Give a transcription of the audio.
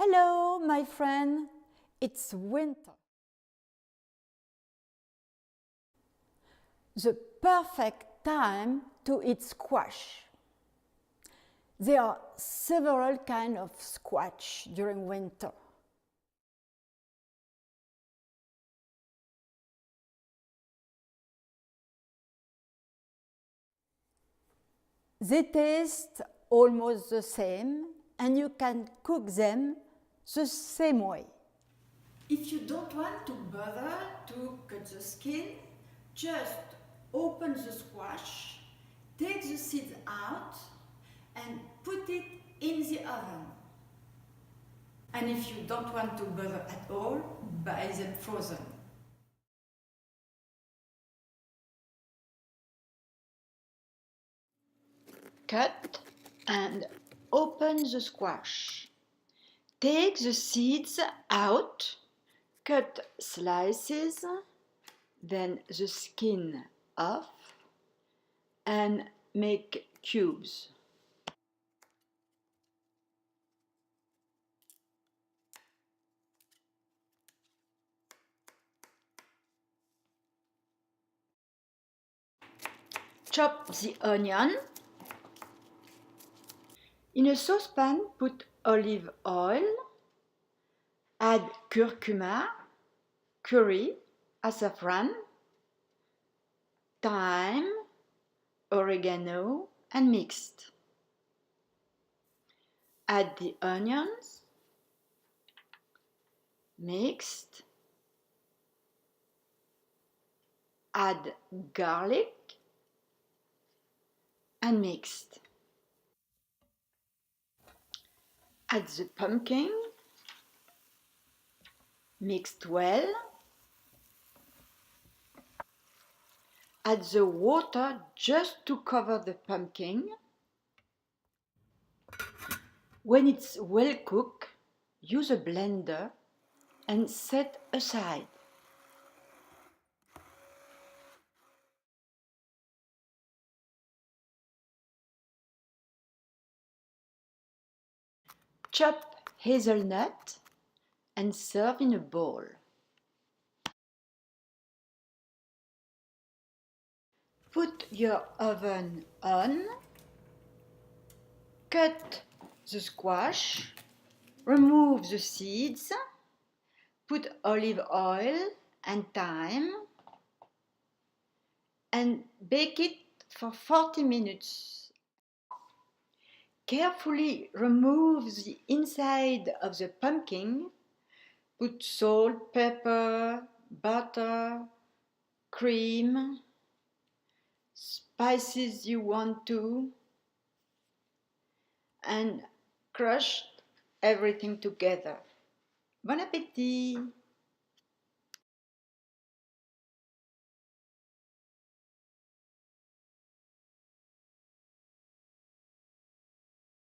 Hello, my friend. It's winter. The perfect time to eat squash. There are several kinds of squash during winter. They taste almost the same, and you can cook them the same way. If you don't want to bother to cut the skin, just open the squash, take the seeds out, and put it in the oven. And if you don't want to bother at all, buy them frozen. Cut and open the squash. Take the seeds out, cut slices, then the skin off, and make cubes. Chop the onion. In a saucepan, put olive oil, add curcuma, curry, saffron, thyme, oregano, and mixt. Add the onions, mixed, add garlic, and mixed. Add the pumpkin, mixed well. Add the water just to cover the pumpkin. When it's well cooked, use a blender and set aside. Chop hazelnut and serve in a bowl. Put your oven on, cut the squash, remove the seeds, put olive oil and thyme, and bake it for 40 minutes. Carefully remove the inside of the pumpkin, put salt, pepper, butter, cream, spices you want to, and crush everything together. Bon appétit!